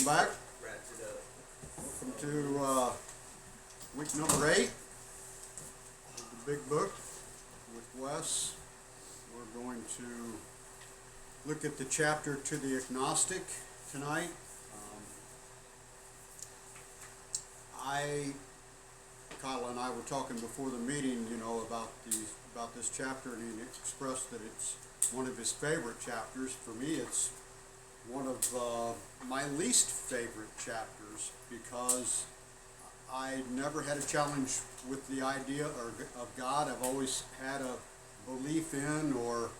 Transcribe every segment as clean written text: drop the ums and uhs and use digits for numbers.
welcome back. Welcome to week number 8 of the Big Book with Wes. We're going to look at the chapter to the Agnostic tonight. Kyle and I were talking before the meeting, about this chapter, and he expressed that it's one of his favorite chapters. For me, it's one of my least favorite chapters because I never had a challenge with the idea of God. I've always had a belief in, or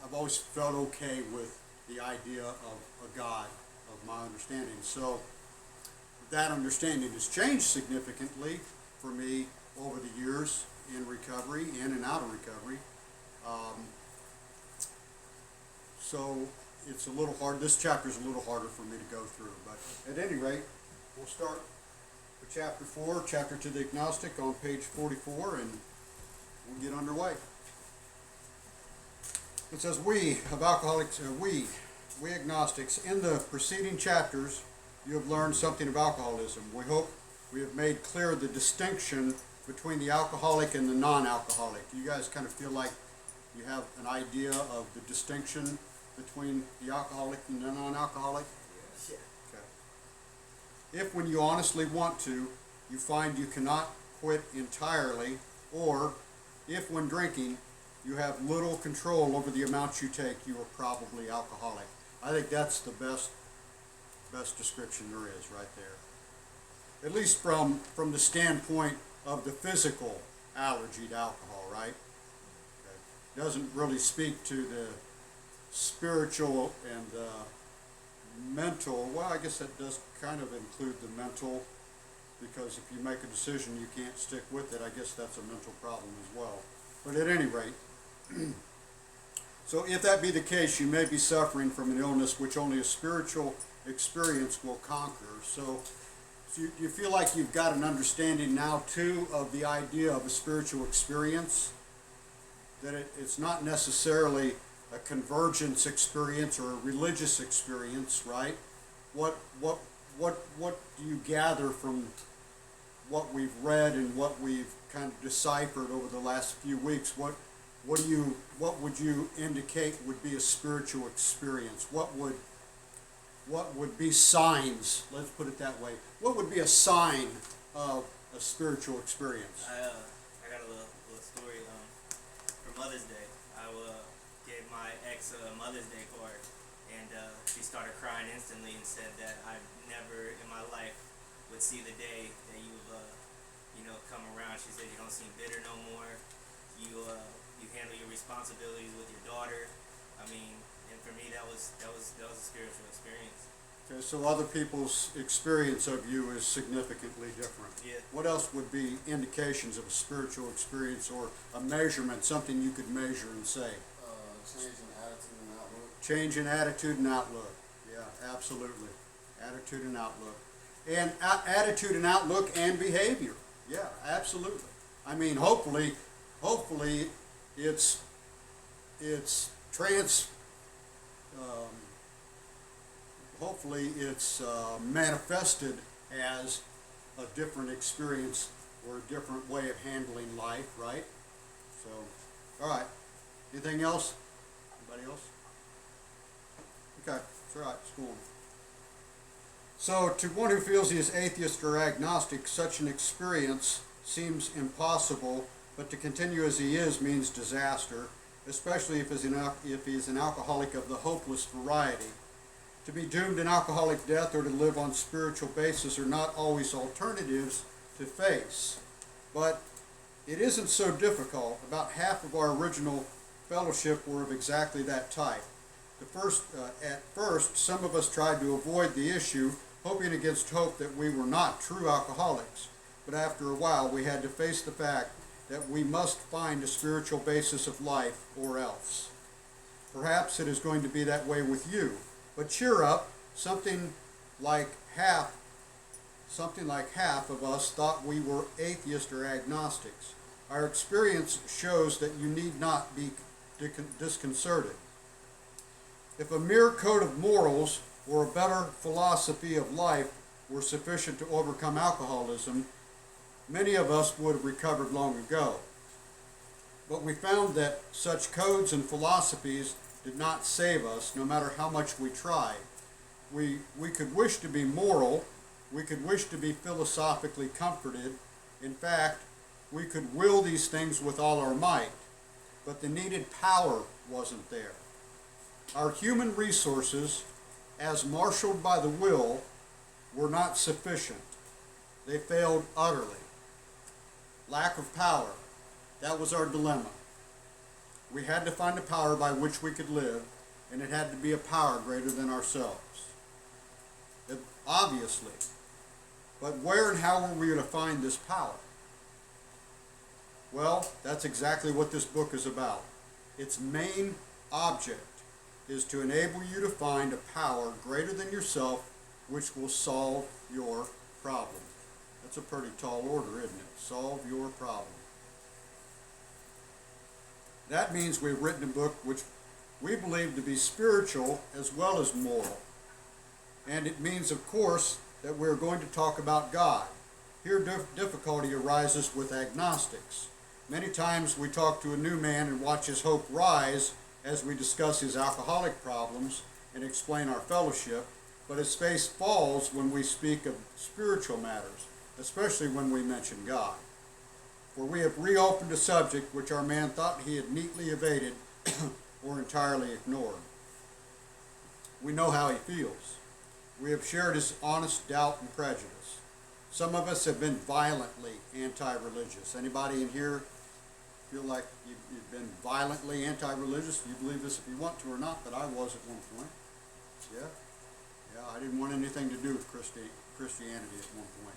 I've always felt okay with the idea of a God, of my understanding. So that understanding has changed significantly for me over the years in recovery, in and out of recovery. So it's a little hard. This chapter is a little harder for me to go through. But at any rate, we'll start with chapter 4, chapter to the Agnostic, on page 44, and we'll get underway. It says, we agnostics, in the preceding chapters, you have learned something of alcoholism. We hope we have made clear the distinction between the alcoholic and the non-alcoholic. You guys kind of feel like you have an idea of the distinction between the alcoholic and the non-alcoholic? Yes. Okay. If when you honestly want to, you find you cannot quit entirely, or if when drinking, you have little control over the amounts you take, you are probably alcoholic. I think that's the best description there is right there. At least from the standpoint of the physical allergy to alcohol, right? Okay. Doesn't really speak to the spiritual and mental. Well, I guess that does kind of include the mental, because if you make a decision you can't stick with it, I guess that's a mental problem as well. But at any rate, so if that be the case, you may be suffering from an illness which only a spiritual experience will conquer. So you feel like you've got an understanding now too of the idea of a spiritual experience, that it's not necessarily a convergence experience or a religious experience, right? What do you gather from what we've read and what we've kind of deciphered over the last few weeks? What would you indicate would be a spiritual experience? What would be signs? Let's put it that way. What would be a sign of a spiritual experience? I got a little story. For Mother's Day, I gave my ex a Mother's Day card, and she started crying instantly and said that I never in my life would see the day that you've come around. She said you don't seem bitter no more. You handle your responsibilities with your daughter. I mean, and for me that was a spiritual experience. Okay, so other people's experience of you is significantly different. Yeah. What else would be indications of a spiritual experience, or a measurement, something you could measure and say? Change in attitude and outlook. Change in attitude and outlook. Yeah, absolutely. Attitude and outlook. And attitude and outlook and behavior. Yeah, absolutely. I mean, hopefully it's manifested as a different experience or a different way of handling life, right? So, all right. Anything else? Anybody else? Okay, it's all right. It's cool. So, to one who feels he is atheist or agnostic, such an experience seems impossible, but to continue as he is means disaster, especially if he's an alcoholic of the hopeless variety. To be doomed in alcoholic death or to live on spiritual basis are not always alternatives to face. But it isn't so difficult. About half of our original fellowship were of exactly that type. At first, some of us tried to avoid the issue, hoping against hope that we were not true alcoholics. But after a while, we had to face the fact that we must find a spiritual basis of life or else. Perhaps it is going to be that way with you. But cheer up, something like half of us thought we were atheists or agnostics. Our experience shows that you need not be disconcerted. If a mere code of morals or a better philosophy of life were sufficient to overcome alcoholism, many of us would have recovered long ago. But we found that such codes and philosophies did not save us, no matter how much we tried. We could wish to be moral, we could wish to be philosophically comforted. In fact, we could will these things with all our might, but the needed power wasn't there. Our human resources, as marshaled by the will, were not sufficient. They failed utterly. Lack of power, that was our dilemma. We had to find a power by which we could live, and it had to be a power greater than ourselves. Obviously. But where and how were we going to find this power? Well, that's exactly what this book is about. Its main object is to enable you to find a power greater than yourself which will solve your problem. That's a pretty tall order, isn't it? Solve your problem. That means we've written a book which we believe to be spiritual as well as moral. And it means, of course, that we're going to talk about God. Here difficulty arises with agnostics. Many times we talk to a new man and watch his hope rise as we discuss his alcoholic problems and explain our fellowship, but his face falls when we speak of spiritual matters, especially when we mention God. For we have reopened a subject which our man thought he had neatly evaded or entirely ignored. We know how he feels. We have shared his honest doubt and prejudice. Some of us have been violently anti-religious. Anybody in here feel like you've been violently anti-religious? You believe this if you want to or not, but I was at one point. Yeah? Yeah, I didn't want anything to do with Christianity at one point.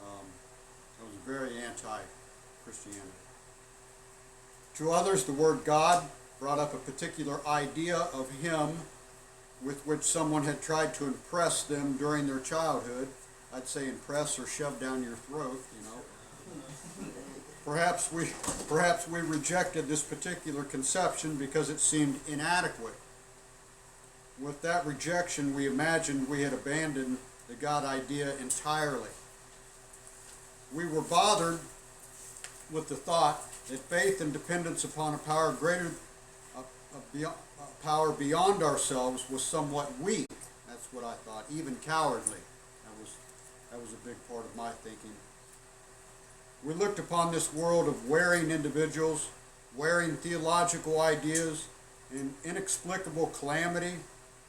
I was very anti-Christianity. To others, the word God brought up a particular idea of him with which someone had tried to impress them during their childhood. I'd say impress or shove down your throat, you know. Perhaps we rejected this particular conception because it seemed inadequate. With that rejection, we imagined we had abandoned the God idea entirely. We were bothered with the thought that faith and dependence upon a power power beyond ourselves was somewhat weak. That's what I thought, even cowardly. That was a big part of my thinking. We looked upon this world of wearing individuals, wearing theological ideas, and inexplicable calamity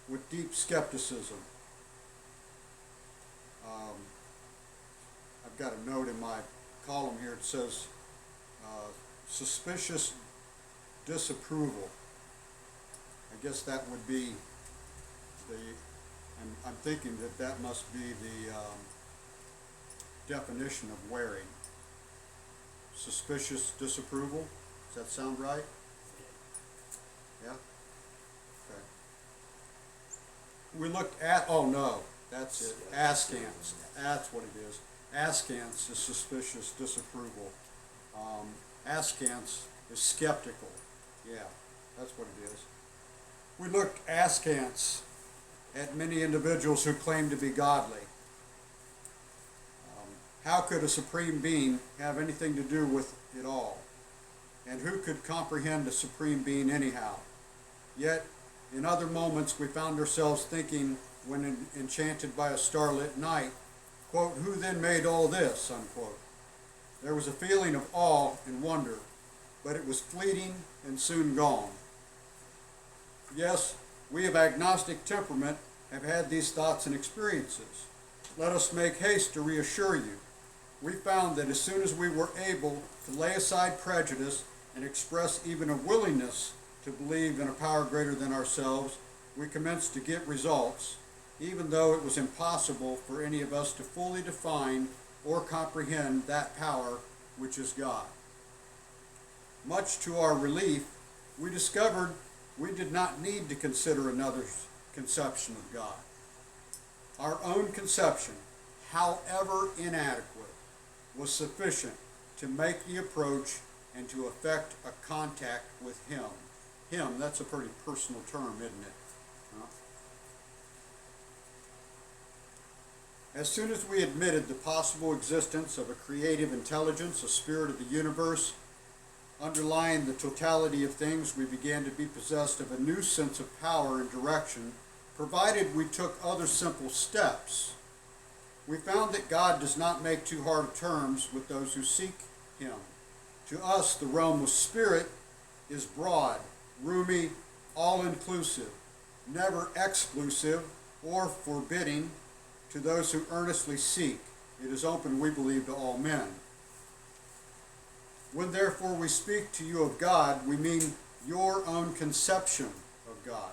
with deep skepticism. I've got a note in my column here. It says suspicious disapproval. I guess that would be I'm thinking that must be the definition of wearing. Suspicious disapproval. Does that sound right? Yeah? Okay. We looked at, oh no, that's it. Askance. That's what it is. Askance is suspicious disapproval. Askance is skeptical. Yeah, that's what it is. We looked askance at many individuals who claim to be godly. How could a supreme being have anything to do with it all? And who could comprehend a supreme being anyhow? Yet, in other moments, we found ourselves thinking, when enchanted by a starlit night, quote, who then made all this, unquote. There was a feeling of awe and wonder, but it was fleeting and soon gone. Yes, we of agnostic temperament have had these thoughts and experiences. Let us make haste to reassure you. We found that as soon as we were able to lay aside prejudice and express even a willingness to believe in a power greater than ourselves, we commenced to get results, even though it was impossible for any of us to fully define or comprehend that power which is God. Much to our relief, we discovered we did not need to consider another's conception of God. Our own conception, however inadequate, was sufficient to make the approach and to effect a contact with Him. Him, that's a pretty personal term, isn't it? Huh? As soon as we admitted the possible existence of a creative intelligence, a spirit of the universe, underlying the totality of things, we began to be possessed of a new sense of power and direction, provided we took other simple steps. We found that God does not make too hard of terms with those who seek him. To us, the realm of spirit is broad, roomy, all-inclusive, never exclusive or forbidding to those who earnestly seek. It is open, we believe, to all men. When therefore we speak to you of God, we mean your own conception of God.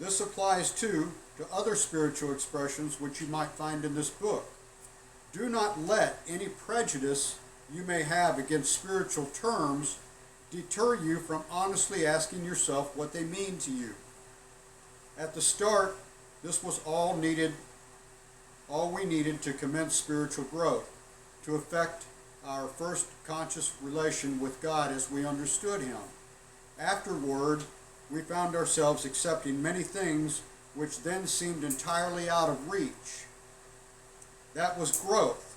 This applies too to other spiritual expressions which you might find in this book. Do not let any prejudice you may have against spiritual terms deter you from honestly asking yourself what they mean to you. At the start, this was all we needed to commence spiritual growth, to effect our first conscious relation with God as we understood him. Afterward, we found ourselves accepting many things which then seemed entirely out of reach. That was growth.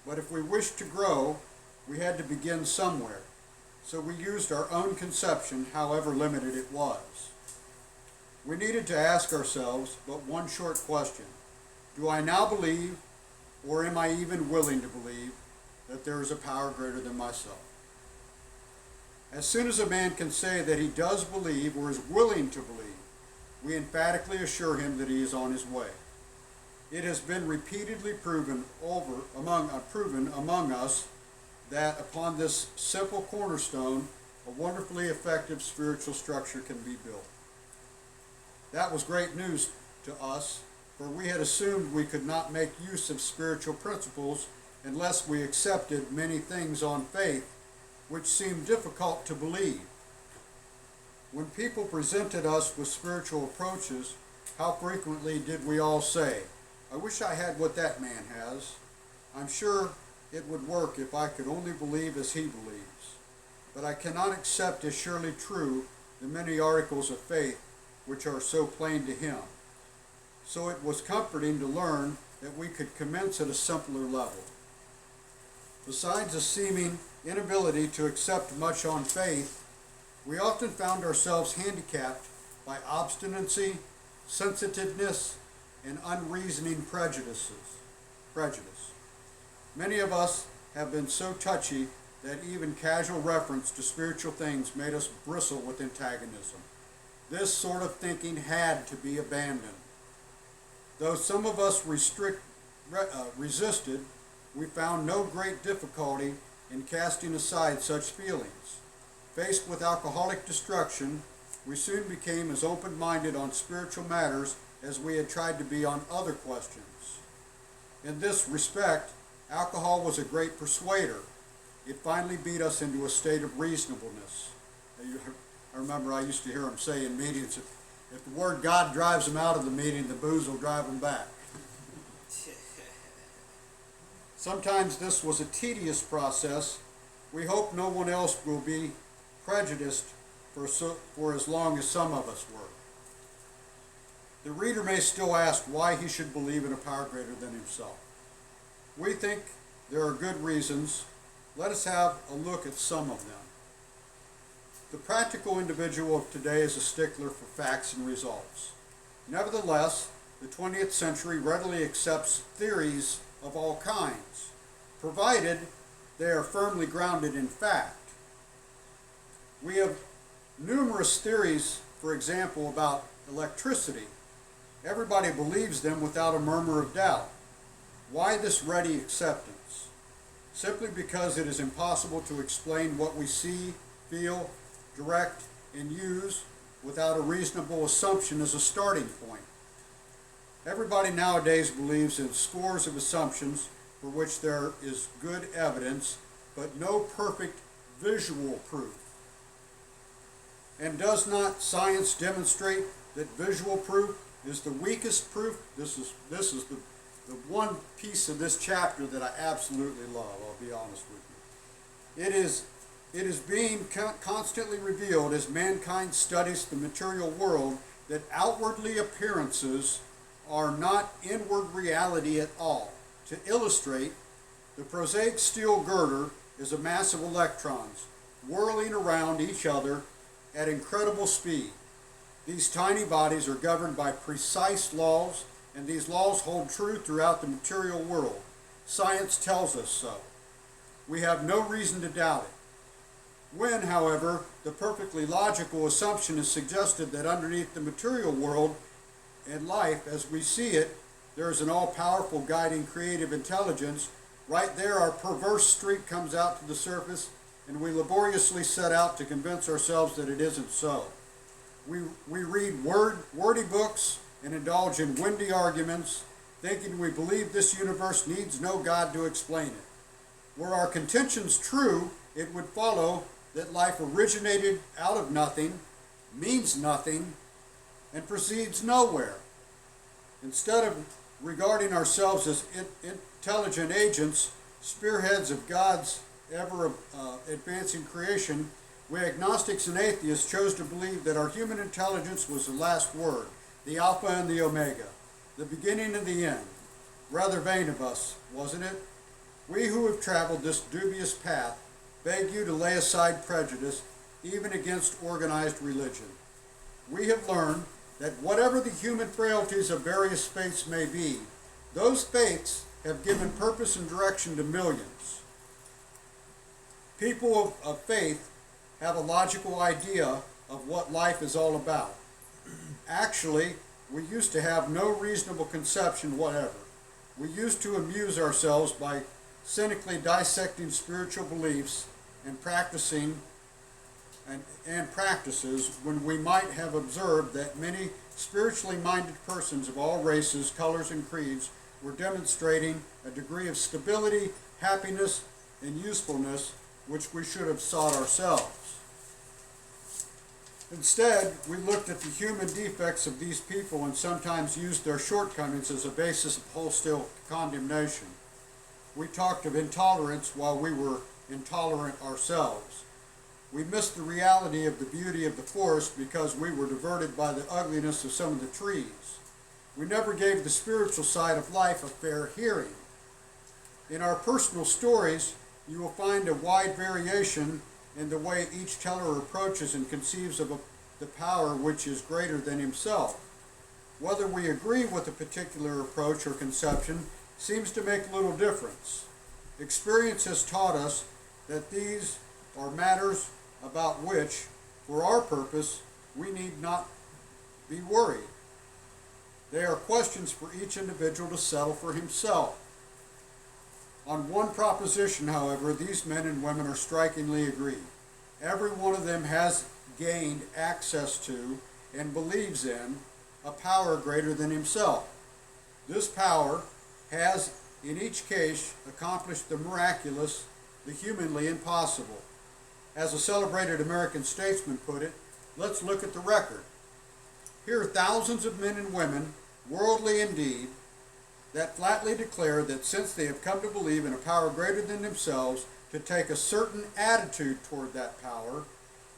But if we wished to grow, we had to begin somewhere. So we used our own conception, however limited it was. We needed to ask ourselves but one short question. Do I now believe, or am I even willing to believe, that there is a power greater than myself? As soon as a man can say that he does believe or is willing to believe, we emphatically assure him that he is on his way. It has been repeatedly proven among us that upon this simple cornerstone, a wonderfully effective spiritual structure can be built. That was great news to us, for we had assumed we could not make use of spiritual principles unless we accepted many things on faith, which seemed difficult to believe. When people presented us with spiritual approaches, how frequently did we all say, I wish I had what that man has. I'm sure it would work if I could only believe as he believes. But I cannot accept as surely true the many articles of faith which are so plain to him. So it was comforting to learn that we could commence at a simpler level. Besides a seeming inability to accept much on faith, we often found ourselves handicapped by obstinacy, sensitiveness, and unreasoning prejudice. Many of us have been so touchy that even casual reference to spiritual things made us bristle with antagonism. This sort of thinking had to be abandoned. Though some of us resisted, we found no great difficulty in casting aside such feelings. Faced with alcoholic destruction, we soon became as open-minded on spiritual matters as we had tried to be on other questions. In this respect, alcohol was a great persuader. It finally beat us into a state of reasonableness. I remember I used to hear him say in meetings, if the word God drives them out of the meeting, the booze will drive them back. Sometimes this was a tedious process. We hope no one else will be prejudiced for as long as some of us were. The reader may still ask why he should believe in a power greater than himself. We think there are good reasons. Let us have a look at some of them. The practical individual of today is a stickler for facts and results. Nevertheless, the 20th century readily accepts theories of all kinds, provided they are firmly grounded in fact. We have numerous theories, for example, about electricity. Everybody believes them without a murmur of doubt. Why this ready acceptance? Simply because it is impossible to explain what we see, feel, direct, and use without a reasonable assumption as a starting point. Everybody nowadays believes in scores of assumptions for which there is good evidence, but no perfect visual proof. And does not science demonstrate that visual proof is the weakest proof? This is the one piece of this chapter that I absolutely love, I'll be honest with you. It is being constantly revealed as mankind studies the material world that outwardly appearances are not inward reality at all. To illustrate, the prosaic steel girder is a mass of electrons whirling around each other at incredible speed. These tiny bodies are governed by precise laws, and these laws hold true throughout the material world. Science tells us so. We have no reason to doubt it. When, however, the perfectly logical assumption is suggested that underneath the material world and life as we see it, there is an all-powerful guiding creative intelligence, right there our perverse streak comes out to the surface, and we laboriously set out to convince ourselves that it isn't so. We read wordy books and indulge in windy arguments, thinking we believe this universe needs no God to explain it. Were our contentions true, it would follow that life originated out of nothing, means nothing, and proceeds nowhere. Instead of regarding ourselves as intelligent agents, spearheads of God's ever advancing creation, we agnostics and atheists chose to believe that our human intelligence was the last word, the Alpha and the Omega, the beginning and the end. Rather vain of us, wasn't it? We who have traveled this dubious path beg you to lay aside prejudice, even against organized religion. We have learned that whatever the human frailties of various faiths may be, those faiths have given purpose and direction to millions. People of faith have a logical idea of what life is all about. Actually, we used to have no reasonable conception whatever. We used to amuse ourselves by cynically dissecting spiritual beliefs and practices when we might have observed that many spiritually minded persons of all races, colors, and creeds were demonstrating a degree of stability, happiness, and usefulness which we should have sought ourselves. Instead, we looked at the human defects of these people and sometimes used their shortcomings as a basis of wholesale condemnation. We talked of intolerance while we were intolerant ourselves. We missed the reality of the beauty of the forest because we were diverted by the ugliness of some of the trees. We never gave the spiritual side of life a fair hearing. In our personal stories, you will find a wide variation in the way each teller approaches and conceives of the power which is greater than himself. Whether we agree with a particular approach or conception seems to make little difference. Experience has taught us that these are matters about which, for our purpose, we need not be worried. They are questions for each individual to settle for himself. On one proposition, however, these men and women are strikingly agreed. Every one of them has gained access to and believes in a power greater than himself. This power has, in each case, accomplished the miraculous, the humanly impossible. As a celebrated American statesman put it, let's look at the record. Here are thousands of men and women, worldly indeed, that flatly declare that since they have come to believe in a power greater than themselves, to take a certain attitude toward that power,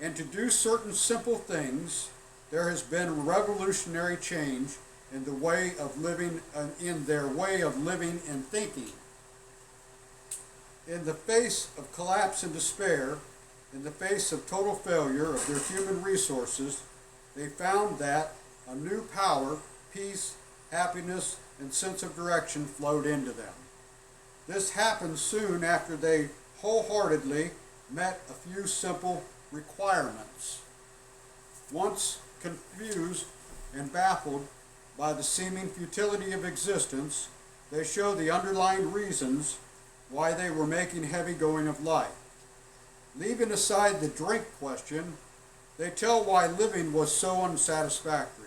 and to do certain simple things, there has been a revolutionary change in the way of living, in their way of living and thinking. In the face of collapse and despair, in the face of total failure of their human resources, they found that a new power, peace, happiness, and sense of direction flowed into them. This happened soon after they wholeheartedly met a few simple requirements. Once confused and baffled by the seeming futility of existence, they show the underlying reasons why they were making heavy going of life. Leaving aside the drink question, they tell why living was so unsatisfactory.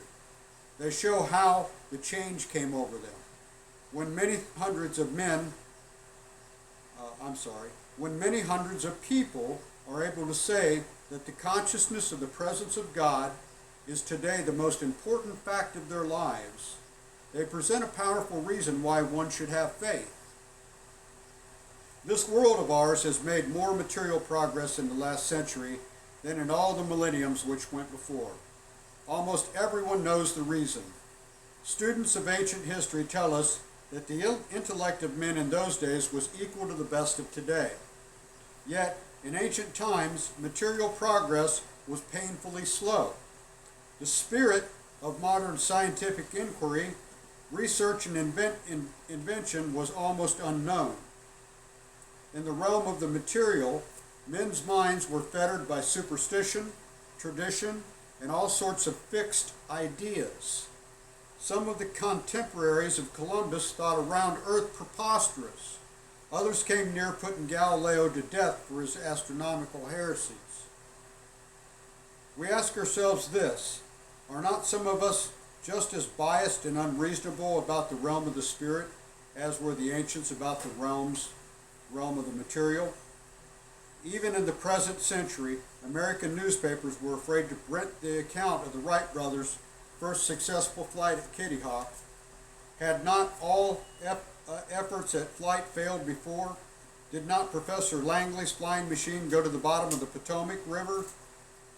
They show how the change came over them. When many hundreds of people are able to say that the consciousness of the presence of God is today the most important fact of their lives, they present a powerful reason why one should have faith. This world of ours has made more material progress in the last century than in all the millenniums which went before. almost everyone knows the reason. Students of ancient history tell us that the intellect of men in those days was equal to the best of today. Yet, in ancient times, material progress was painfully slow. The spirit of modern scientific inquiry, research, and invention was almost unknown. In the realm of the material, men's minds were fettered by superstition, tradition, and all sorts of fixed ideas. Some of the contemporaries of Columbus thought a round earth preposterous. Others came near putting Galileo to death for his astronomical heresies. We ask ourselves this: are not some of us just as biased and unreasonable about the realm of the spirit as were the ancients about the realm of the material? Even in the present century, American newspapers were afraid to print the account of the Wright brothers' first successful flight at Kitty Hawk. Had not all efforts at flight failed before? Did not Professor Langley's flying machine go to the bottom of the Potomac River?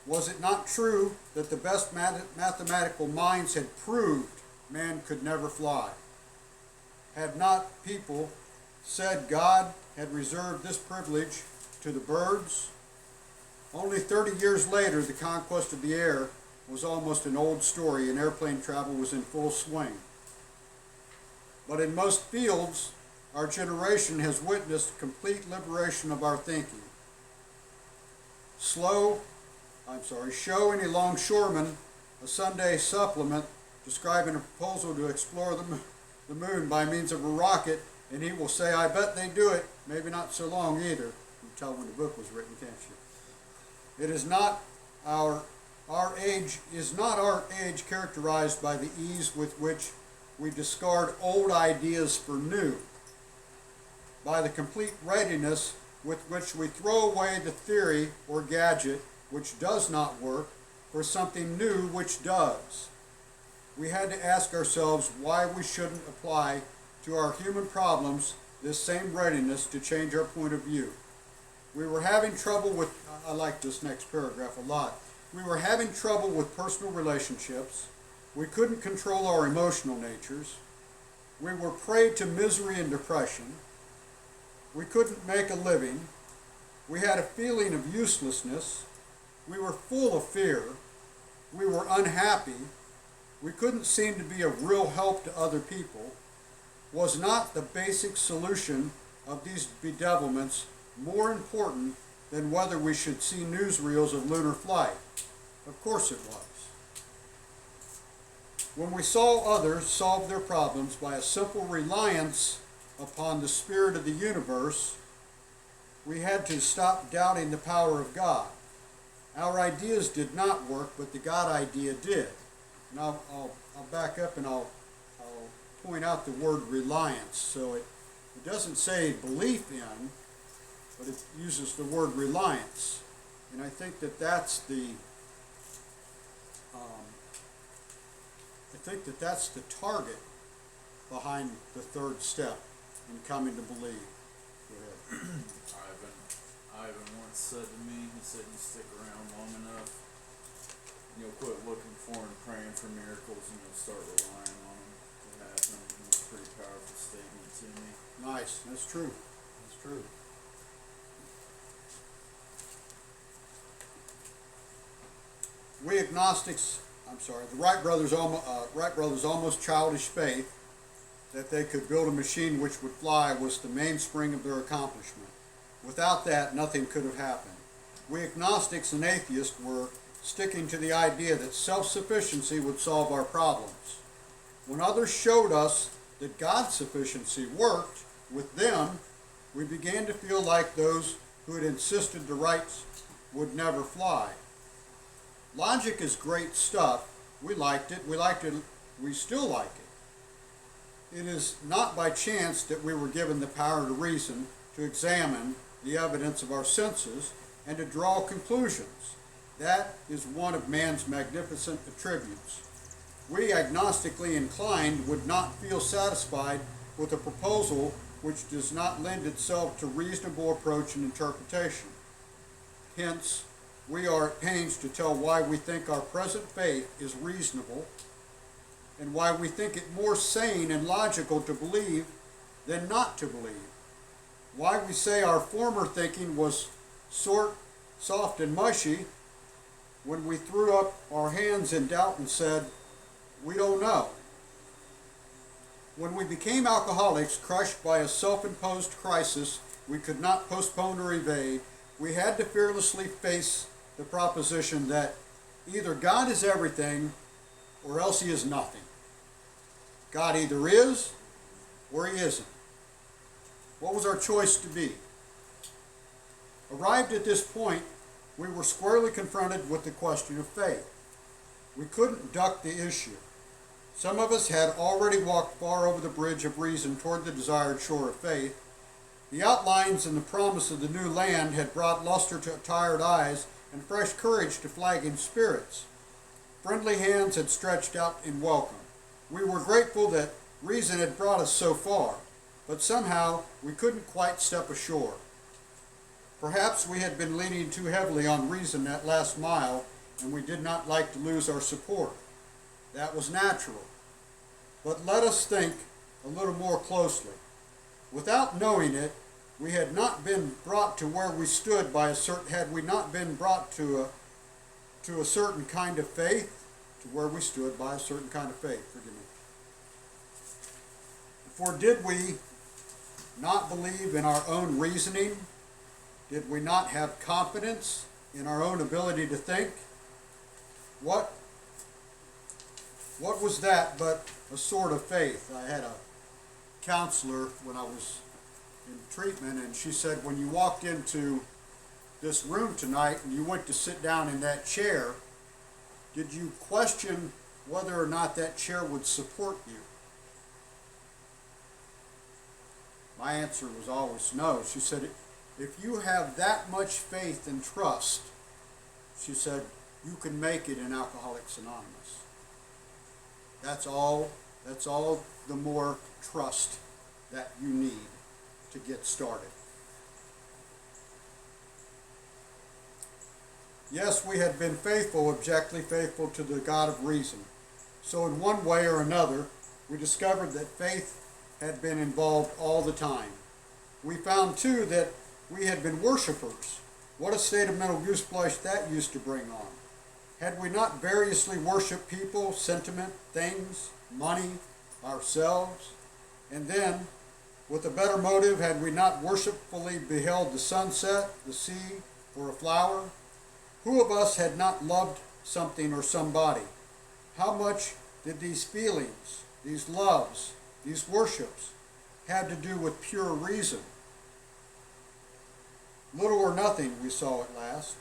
Was it not true that the best mathematical minds had proved man could never fly? Had not people said God had reserved this privilege to the birds? Only 30 years later, the conquest of the air was almost an old story, and airplane travel was in full swing. But in most fields, our generation has witnessed complete liberation of our thinking. Show any longshoreman a Sunday supplement describing a proposal to explore the moon by means of a rocket, and he will say, I bet they do it, maybe not so long either. You can tell when the book was written, can't you? It is not our age characterized by the ease with which we discard old ideas for new, by the complete readiness with which we throw away the theory or gadget which does not work for something new which does. We had to ask ourselves why we shouldn't apply to our human problems this same readiness to change our point of view. We were having trouble with, I like this next paragraph a lot, we were having trouble with personal relationships. We couldn't control our emotional natures. We were prey to misery and depression. We couldn't make a living. We had a feeling of uselessness. We were full of fear. We were unhappy. We couldn't seem to be of real help to other people. Was not the basic solution of these bedevilments more important than whether we should see newsreels of lunar flight? Of course it was. When we saw others solve their problems by a simple reliance upon the spirit of the universe, we had to stop doubting the power of God. Our ideas did not work, but the God idea did. And I'll back up and I'll point out the word reliance. So it doesn't say belief in, but it uses the word reliance. And I think that that's the target behind the third step in coming to believe. Go ahead. Ivan once said to me, he said, you stick around long enough, you'll quit looking for and praying for miracles, and you'll start relying on them to happen. It's a pretty powerful statement to me. Nice. That's true. That's true. We agnostics, the Wright brothers almost childish faith that they could build a machine which would fly was the mainspring of their accomplishment. Without that, nothing could have happened. We agnostics and atheists were sticking to the idea that self-sufficiency would solve our problems. When others showed us that God's sufficiency worked with them, we began to feel like those who had insisted the Wrights would never fly. Logic is great stuff. We liked it. We still like it. It is not by chance that we were given the power to reason, to examine the evidence of our senses, and to draw conclusions. That is one of man's magnificent attributes. We, agnostically inclined, would not feel satisfied with a proposal which does not lend itself to reasonable approach and interpretation. Hence, we are at pains to tell why we think our present faith is reasonable and why we think it more sane and logical to believe than not to believe. Why we say our former thinking was soft and mushy when we threw up our hands in doubt and said, we don't know. When we became alcoholics, crushed by a self-imposed crisis we could not postpone or evade, we had to fearlessly face the proposition that either God is everything or else he is nothing. God either is or he isn't. What was our choice to be? Arrived at this point, we were squarely confronted with the question of faith. We couldn't duck the issue. Some of us had already walked far over the bridge of reason toward the desired shore of faith. The outlines and the promise of the new land had brought luster to tired eyes and fresh courage to flagging spirits. Friendly hands had stretched out in welcome. We were grateful that reason had brought us so far, but somehow we couldn't quite step ashore. Perhaps we had been leaning too heavily on reason that last mile, and we did not like to lose our support. That was natural. But let us think a little more closely. Without knowing it, we had not been brought to where we stood by a certain, had we not been brought to a certain kind of faith, to where we stood by a certain kind of faith, forgive me. For did we not believe in our own reasoning? Did we not have confidence in our own ability to think? What was that but a sort of faith? I had a counselor when I was in treatment, and she said, when you walked into this room tonight and you went to sit down in that chair, did you question whether or not that chair would support you? My answer was always no. She said, if you have that much faith and trust, she said, you can make it in Alcoholics Anonymous. That's all the more trust that you need to get started. Yes, we had been faithful, objectively faithful to the God of reason. So in one way or another, we discovered that faith had been involved all the time. We found too that we had been worshipers. What a state of mental gooseblush that used to bring on. Had we not variously worshiped people, sentiment, things, money, ourselves? And then, with a better motive, had we not worshipfully beheld the sunset, the sea, or a flower? Who of us had not loved something or somebody? How much did these feelings, these loves, these worships have to do with pure reason? Little or nothing, we saw at last.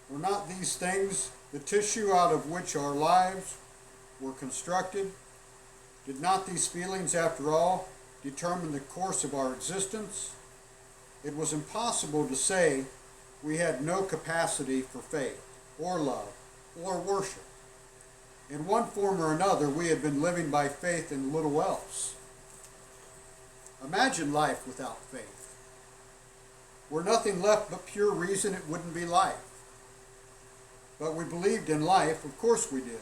Were not these things the tissue out of which our lives were constructed? Did not these feelings, after all, determine the course of our existence? It was impossible to say we had no capacity for faith, or love, or worship. In one form or another, we had been living by faith in little else. Imagine life without faith. Were nothing left but pure reason, it wouldn't be life. But we believed in life, of course we did.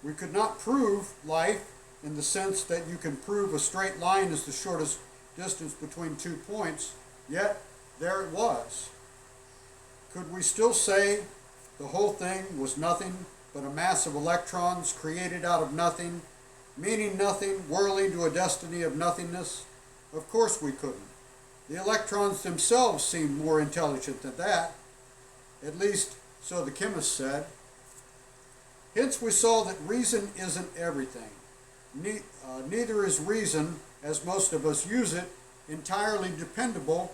We could not prove life in the sense that you can prove a straight line is the shortest distance between 2 points, yet there it was. Could we still say the whole thing was nothing but a mass of electrons created out of nothing, meaning nothing, whirling to a destiny of nothingness? Of course we couldn't. The electrons themselves seemed more intelligent than that. At least, so the chemist said. Hence we saw that reason isn't everything. Neither is reason, as most of us use it, entirely dependable,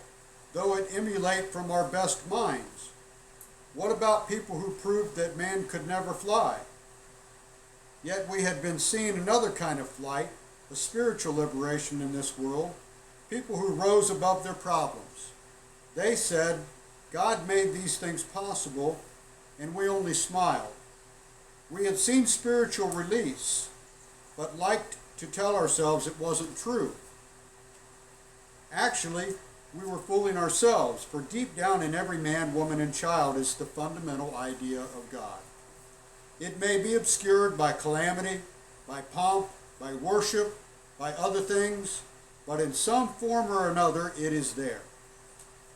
though it emulate from our best minds. What about people who proved that man could never fly? Yet we had been seeing another kind of flight, a spiritual liberation in this world, people who rose above their problems. They said, God made these things possible, and we only smiled. We had seen spiritual release, but liked to tell ourselves it wasn't true. Actually, we were fooling ourselves, for deep down in every man, woman, and child is the fundamental idea of God. It may be obscured by calamity, by pomp, by worship, by other things, but in some form or another it is there.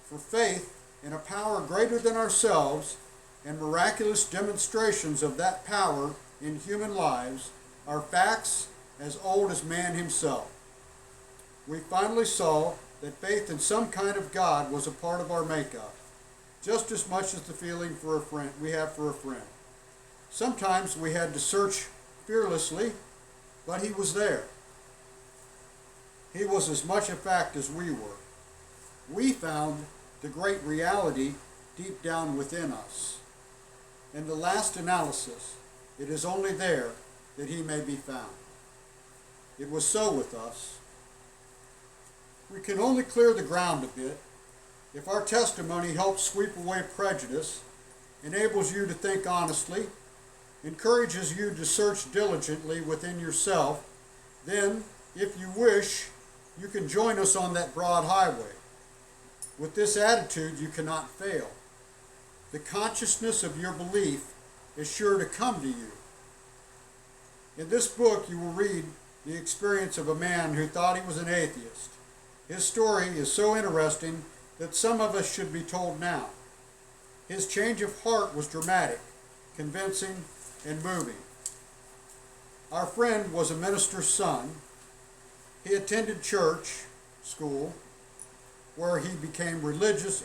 For faith in a power greater than ourselves and miraculous demonstrations of that power in human lives are facts as old as man himself. We finally saw that faith in some kind of God was a part of our makeup, just as much as the feeling for a friend we have for a friend. Sometimes we had to search fearlessly, but he was there. He was as much a fact as we were. We found the great reality deep down within us. In the last analysis, it is only there that he may be found. It was so with us. We can only clear the ground a bit if our testimony helps sweep away prejudice, enables you to think honestly, encourages you to search diligently within yourself. Then, if you wish, you can join us on that broad highway. With this attitude, you cannot fail. The consciousness of your belief is sure to come to you. In this book, you will read the experience of a man who thought he was an atheist. His story is so interesting that some of us should be told now. His change of heart was dramatic, convincing, and moving. Our friend was a minister's son. He attended church, school, where he became rebellious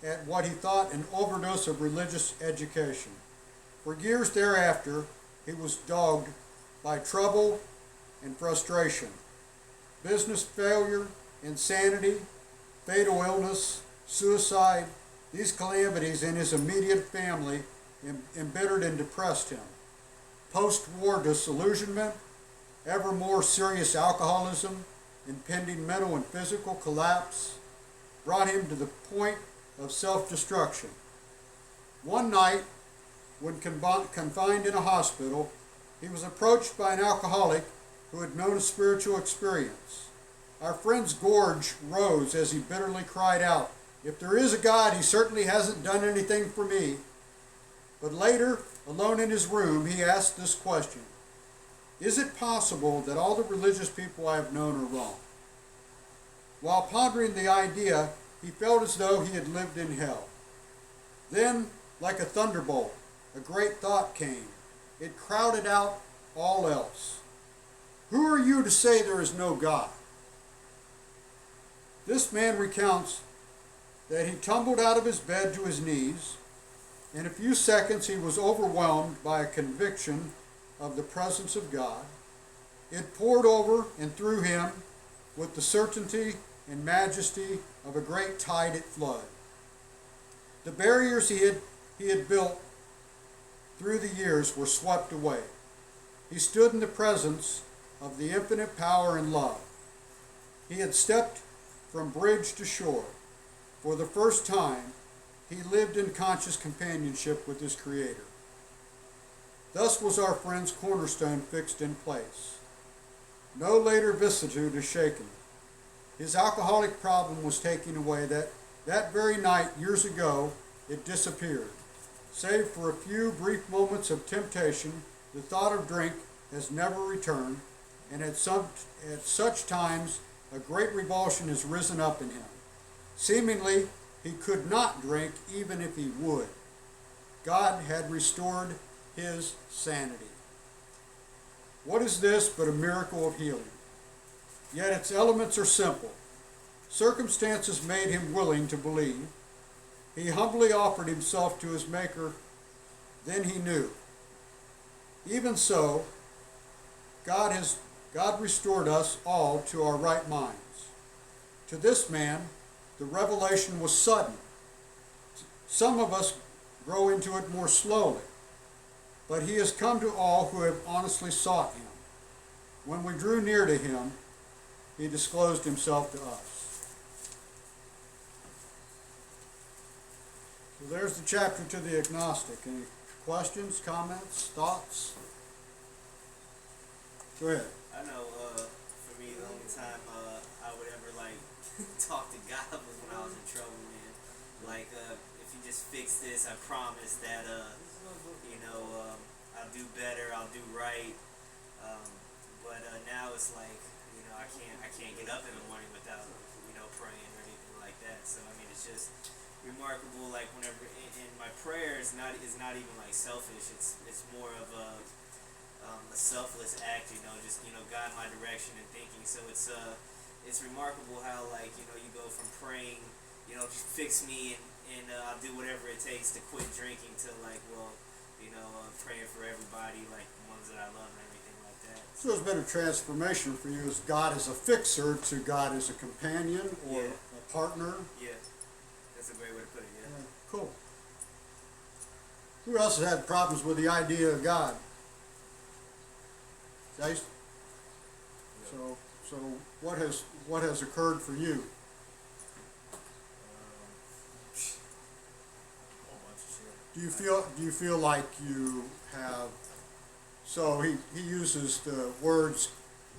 at what he thought an overdose of religious education. For years thereafter, he was dogged by trouble and frustration, business failure, insanity, fatal illness, suicide. These calamities in his immediate family embittered and depressed him. Post-war disillusionment, ever more serious alcoholism, impending mental and physical collapse brought him to the point of self-destruction. One night, when confined in a hospital, he was approached by an alcoholic who had known a spiritual experience. Our friend's gorge rose as he bitterly cried out, "If there is a God, he certainly hasn't done anything for me." But later, alone in his room, he asked this question: "Is it possible that all the religious people I have known are wrong?" While pondering the idea, he felt as though he had lived in hell. Then, like a thunderbolt, a great thought came. It crowded out all else. Who are you to say there is no God? This man recounts that he tumbled out of his bed to his knees. In a few seconds, he was overwhelmed by a conviction of the presence of God. It poured over and through him with the certainty and majesty of a great tide at flood. The barriers he had built through the years were swept away. He stood in the presence of the infinite power and love. He had stepped from bridge to shore. For the first time, he lived in conscious companionship with his Creator. Thus was our friend's cornerstone fixed in place. No later vicissitude is shaken. His alcoholic problem was taken away. That very night, years ago, it disappeared. Save for a few brief moments of temptation, the thought of drink has never returned, and at such times a great revulsion has risen up in him. Seemingly, he could not drink even if he would. God had restored his sanity. What is this but a miracle of healing? Yet its elements are simple. Circumstances made him willing to believe. He humbly offered himself to his Maker. Then he knew. Even so, God restored us all to our right minds. To this man, the revelation was sudden. Some of us grow into it more slowly, but he has come to all who have honestly sought him. When we drew near to him, he disclosed himself to us. So there's the chapter to the agnostic. Any questions, comments, thoughts? Go ahead. I know, for me, the only time I would ever talk to God was when I was in trouble, man. Like, if you just fix this, I promise that, I'll do better, I'll do right. But now it's like, I can't get up in the morning without, praying or anything like that. So I mean, it's just remarkable. Like whenever, and my prayer is not even like selfish. It's more of a selfless act. Just guide my direction and thinking. So it's remarkable how like you go from praying, fix me and I'll do whatever it takes to quit drinking to like praying for everybody, like the ones that I love and everything like that. So there's been a transformation for you as God as a fixer to God as a companion or Yeah. a partner. Yeah, that's a great way to put it. Yeah. Yeah, cool. Who else has had problems with the idea of God? Jason? So what has occurred for you? Whole bunch of shit. Do you feel like you have? So he uses the words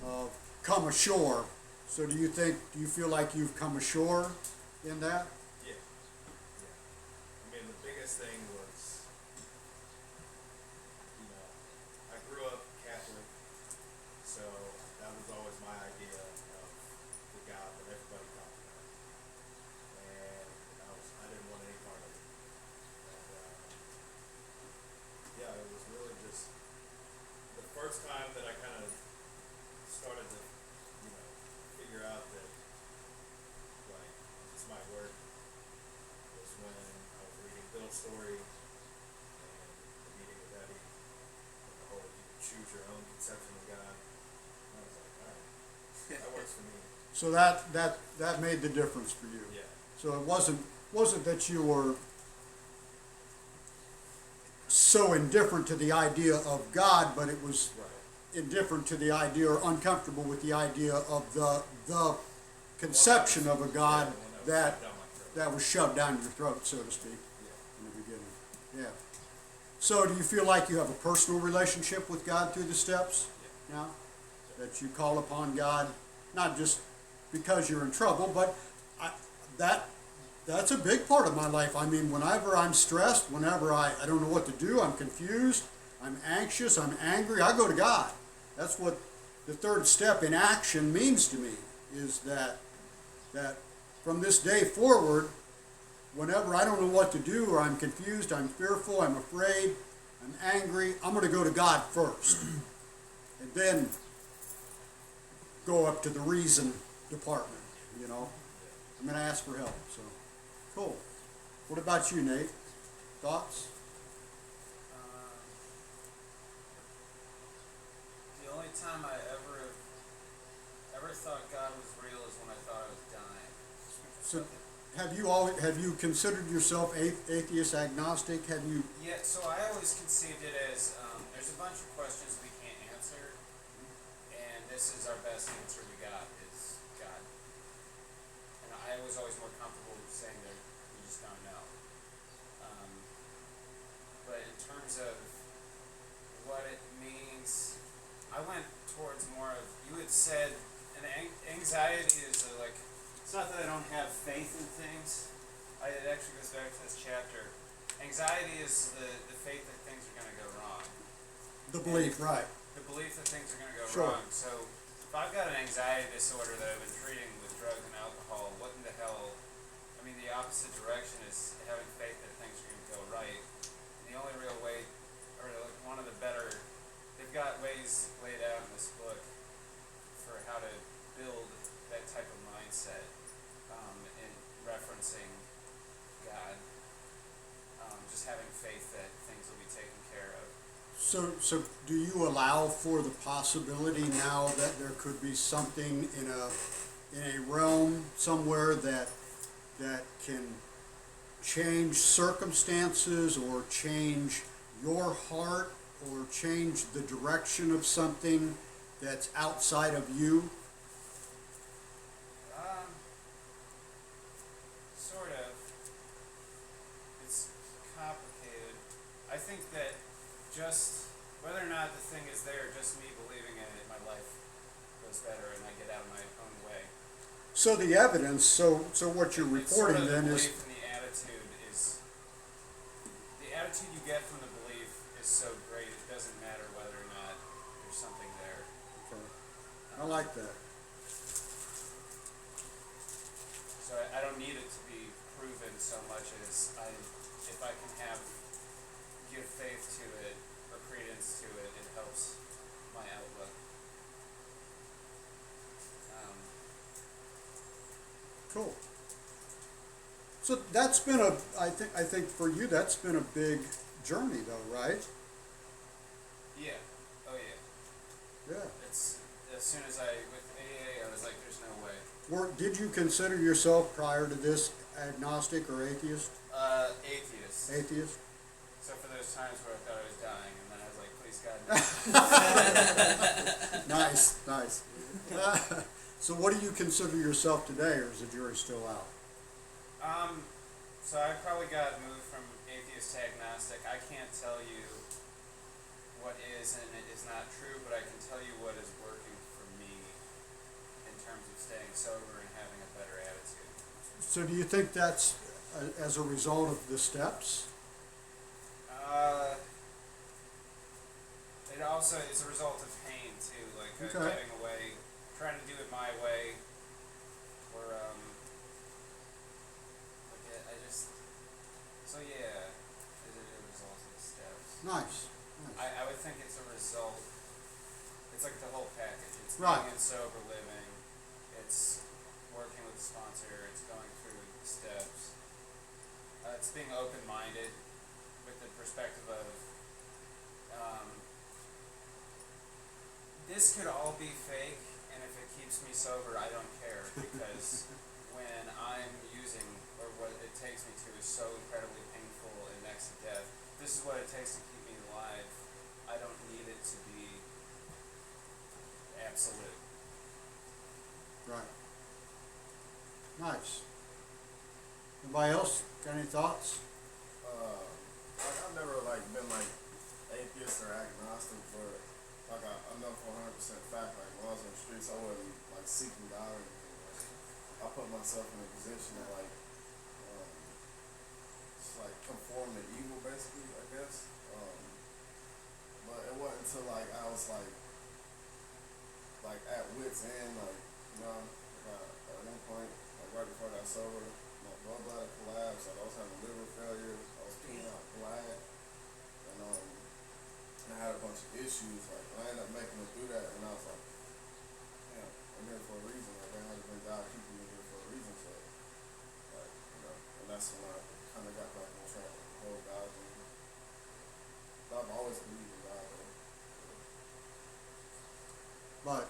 of come ashore. So do you feel like you've come ashore in that? Yeah. I mean, the biggest thing was, I grew up Catholic, so that was always my idea of the God that everybody talked about. And I didn't want any part of it. And, yeah, it was really just the first time that I kind of started to, figure out that, like, this might work was when I was reading Bill's story and the meeting with Eddie and the whole you choose your own conception of God. And I was like, alright, that works for me. So that made the difference for you. Yeah. So it wasn't that you were so indifferent to the idea of God, but it was Right. indifferent to the idea or uncomfortable with the idea of the conception of a God that was shoved down your throat, so to speak, Yeah. in the beginning. Yeah. So do you feel like you have a personal relationship with God through the steps now? That you call upon God, not just because you're in trouble, but that's a big part of my life. I mean, whenever I'm stressed, whenever I don't know what to do, I'm confused, I'm anxious, I'm angry, I go to God. That's what the third step in action means to me, is that from this day forward, whenever I don't know what to do or I'm confused, I'm fearful, I'm afraid, I'm angry, I'm going to go to God first. And then go up to the reason department, I'm going to ask for help. So, cool. What about you, Nate? Thoughts? The only time I ever thought God was real is when I thought I was dying. So, have you considered yourself atheist, agnostic? Have you? Yeah, so I always conceived it as there's a bunch of questions we can't answer, and this is our best answer we got is God. And I was always more comfortable with saying that we just don't know. But in terms of what it means, I went towards more of, you had said, an anxiety is like, it's not that I don't have faith in things. It actually goes back to this chapter. Anxiety is the faith that things are going to go wrong. The belief, right. The belief that things are going to go Sure. wrong. So if I've got an anxiety disorder that I've been treating with drugs and alcohol, what in the hell? I mean, the opposite direction is having faith that things are going to go right. And the only real way, or like one of the better, they've got ways laid out in this book for how to build that type of mindset in referencing God. Just having faith that things will be taken care of. So do you allow for the possibility now that there could be something in a realm somewhere that can change circumstances or change your heart or change the direction of something that's outside of you? Sort of. It's complicated. I think that just whether or not the thing is there, just me believing in it, my life goes better and I get out of my own way. So the evidence, so what you're It's sort reporting of then the is, belief and the attitude you get from the belief is so great it doesn't matter whether or not there's something there. okay, I like that. So I don't need it to be proven so much as if I can give faith to it or credence to it, it helps my outlook. Um, Cool. So that's been I think for you that's been a big journey though, right? yeah. Oh yeah. Yeah. It's as soon as with AA, I was like, there's no way. Did you consider yourself prior to this agnostic or atheist? Atheist. Atheist? So for those times where I thought I was dying, and then I was like, please God, no. Nice, nice. So what do you consider yourself today, or is the jury still out? So I probably got moved from atheist to agnostic. I can't tell you what is and it is not true, but I can tell you what is working for me in terms of staying sober and having a better attitude. So do you think that's as a result of the steps? It also is a result of pain too, like Okay. getting away, trying to do it my way, or so yeah, is it a result of the steps? Nice. Nice. I would think it's a result. It's like the whole package. It's Right. being in sober living. It's working with a sponsor. It's going through the steps. It's being open-minded with the perspective of this could all be fake, and if it keeps me sober, I don't care because when I'm using or what it takes me to is so incredibly painful and next to death. This is what it takes to keep me alive. I don't need it to be absolute. Right. Nice. Anybody else got any thoughts? I've never like been like atheist or agnostic, but like I know for 100% fact, like when I was in the streets, I wasn't like seeking God or anything. Like, I put myself in a position to like just like conform to evil, basically, I guess. But it wasn't until like I was like at wit's end, like you know, at one point, like right before I got sober, my gallbladder collapsed. Like I was having liver failure. I was peeing out blood, and I had a bunch of issues. Like I ended up making it through that, and I was like, damn, I'm here for a reason. Like there has been God keeping me here for a reason. So, like you know, and that's when I kind of got back on track with the whole God thing. But I've always believed in God, though. But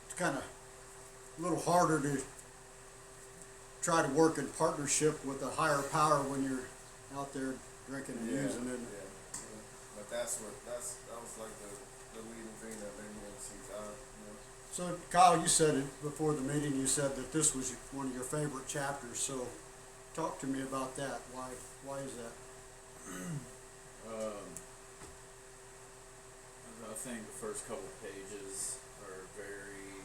it's kind of a little harder to try to work in partnership with a higher power when you're out there drinking and using it. Yeah. But that was like the leading thing that made me want to see God. You know. So Kyle, you said it before the meeting, you said that this was one of your favorite chapters, so talk to me about that. Why is that? I think the first couple pages are very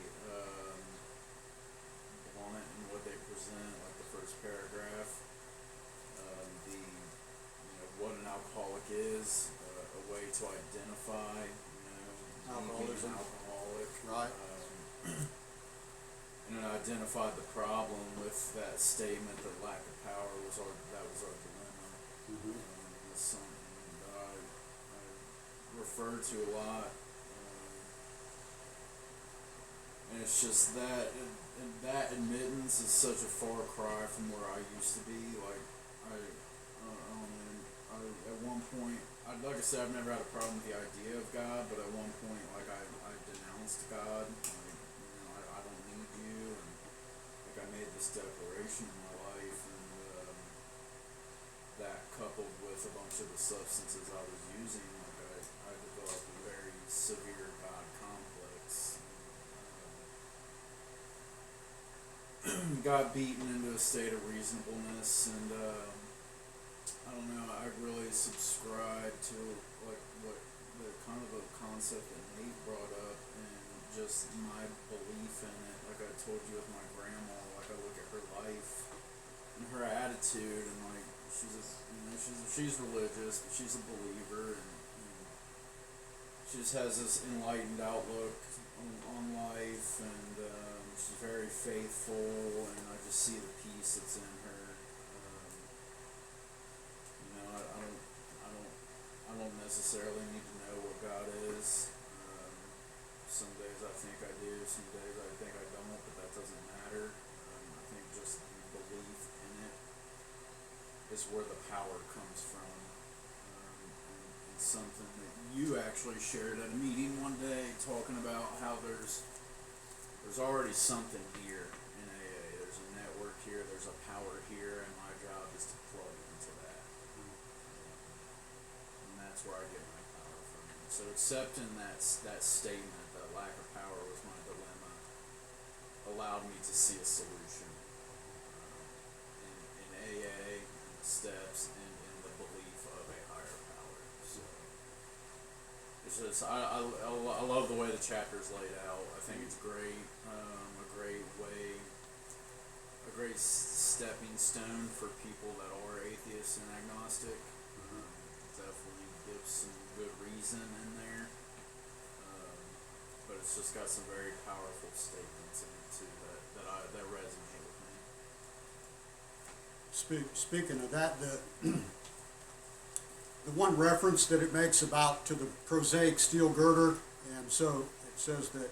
blunt in what they present, like the first paragraph. What an alcoholic is, a way to identify, being Alcoholism. an alcoholic. Right. And then identified the problem with that statement that lack of power was our dilemma. Mm-hmm. It's something that I refer to a lot. And it's just that, and that admittance is such a far cry from where I used to be. Like, at one point, like I said, I've never had a problem with the idea of God, but at one point, like, I denounced God. Like, I don't need you, and like, I made this declaration in my life, and that coupled with a bunch of the substances I was using, like, I developed a very severe God complex. Got beaten into a state of reasonableness, and I don't know, I really subscribe to like what the kind of a concept that Nate brought up, and just my belief in it. Like I told you with my grandma, I look at her life and her attitude, and like she's religious, but she's a believer, and she just has this enlightened outlook on life, and she's very faithful, and I just see the peace that's in her. I don't necessarily need to know what God is. Some days I think I do, some days I think I don't, but that doesn't matter. I think just the belief in it is where the power comes from. And something that you actually shared at a meeting one day, talking about how there's already something here in AA. There's a network here, there's a power here, and my job is to plug into that. And that's where I get my power from. So accepting that statement, that lack of power was my dilemma, allowed me to see a solution in AA, in the steps, and in the belief of a higher power. So it's just I love the way the chapter's laid out. I think it's great, a great way, a great stepping stone for people that are atheists and agnostic. Definitely gives some good reason in there, but it's just got some very powerful statements in it too that resonate with me. Speaking of that, the one reference that it makes about to the prosaic steel girder, and so it says that,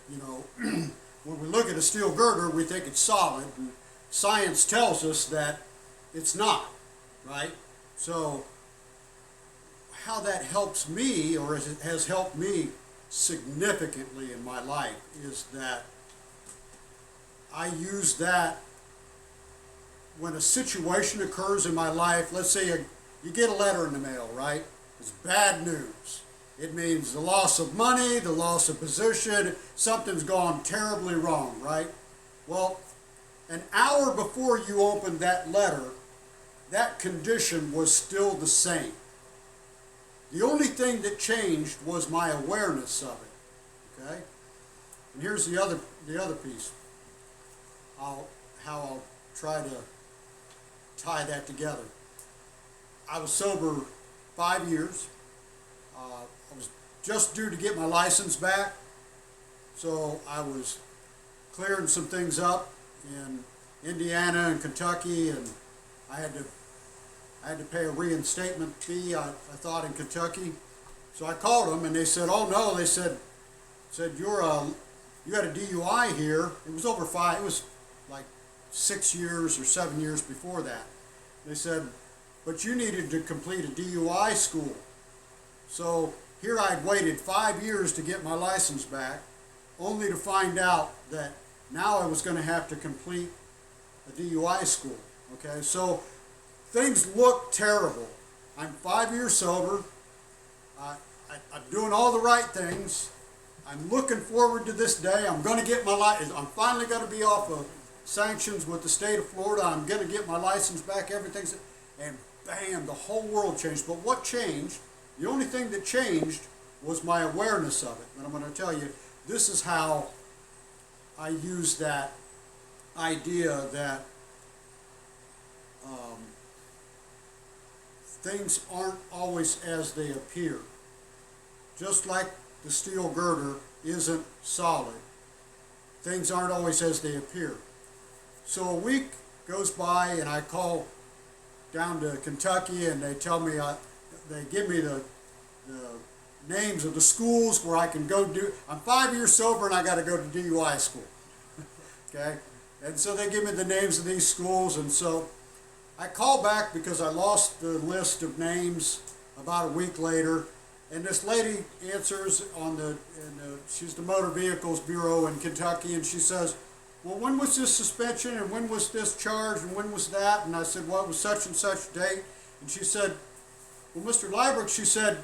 when we look at a steel girder, we think it's solid, and science tells us that it's not, right? So how that helps me, or has helped me significantly in my life, is that I use that when a situation occurs in my life. Let's say you get a letter in the mail, right? It's bad news. It means the loss of money, the loss of position, something's gone terribly wrong, right? Well, an hour before you opened that letter, that condition was still the same. The only thing that changed was my awareness of it, okay? And here's the other piece. How I'll try to tie that together. I was sober 5 years. I was just due to get my license back, so I was clearing some things up in Indiana and Kentucky, and I had to pay a reinstatement fee, I thought, in Kentucky. So I called them, and they said, "Oh no," they said you had a DUI here. It was it was like 6 years or 7 years before that. They said, "But you needed to complete a DUI school." So here I'd waited 5 years to get my license back, only to find out that now I was going to have to complete a DUI school. Okay, so things look terrible. I'm 5 years sober. I'm doing all the right things. I'm looking forward to this day. I'm going to get my license. I'm finally going to be off of sanctions with the state of Florida. I'm going to get my license back. Everything's, and bam, the whole world changed. But what changed? The only thing that changed was my awareness of it. And I'm going to tell you, this is how I use that idea that things aren't always as they appear. Just like the steel girder isn't solid, things aren't always as they appear. So a week goes by, and I call down to Kentucky, and they tell me, they give me the names of the schools where I can go do. I'm 5 years sober, and I got to go to DUI school. Okay, and so they give me the names of these schools, and so I call back because I lost the list of names about a week later, and this lady answers she's the Motor Vehicles Bureau in Kentucky, and she says, "Well, when was this suspension, and when was this charge, and when was that?" And I said, "Well, it was such and such date." And she said, "Well, Mr. Liebert," she said,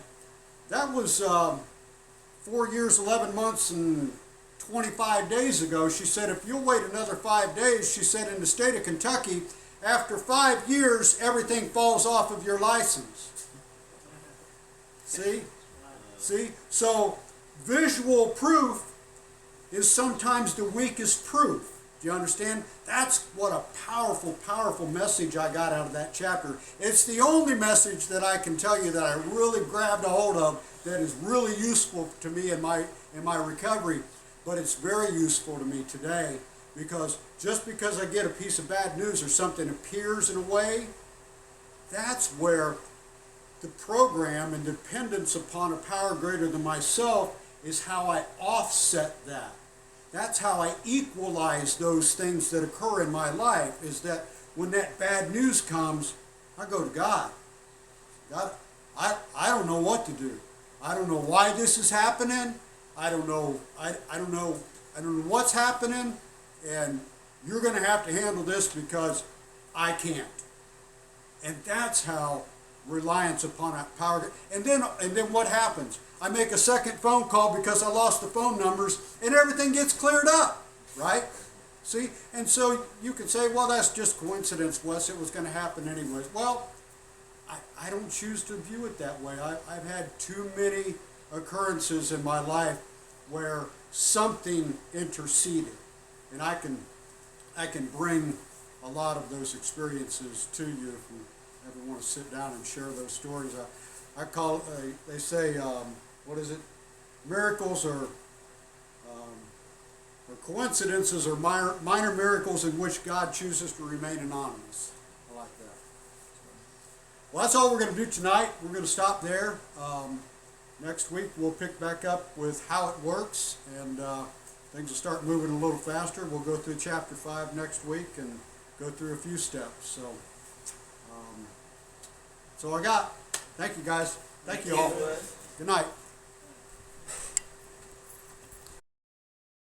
"that was 4 years, 11 months, and 25 days ago." She said, "If you'll wait another 5 days," she said, "in the state of Kentucky, after 5 years, everything falls off of your license." See? See? So visual proof is sometimes the weakest proof. Do you understand? That's what a powerful, powerful message I got out of that chapter. It's the only message that I can tell you that I really grabbed a hold of that is really useful to me in my recovery. But it's very useful to me today, because just because I get a piece of bad news or something appears in a way, that's where the program and dependence upon a power greater than myself is how I offset that. That's how I equalize those things that occur in my life, is that when that bad news comes, I go to God. God, I don't know what to do. I don't know why this is happening. I don't know what's happening, and you're going to have to handle this because I can't. And that's how reliance upon a power. And then what happens? I make a second phone call because I lost the phone numbers, and everything gets cleared up, right? See? And so you can say, well, that's just coincidence, Wes. It was going to happen anyways. Well, I don't choose to view it that way. I've had too many occurrences in my life where something interceded. And I can bring a lot of those experiences to you if you ever want to sit down and share those stories. I call it, they say, what is it? Miracles or coincidences or minor miracles in which God chooses to remain anonymous. I like that. Well, that's all we're going to do tonight. We're going to stop there. Next week we'll pick back up with how it works, and things will start moving a little faster. We'll go through chapter 5 next week and go through a few steps. So, that's all I got. Thank you, guys. Thank you all. Good night.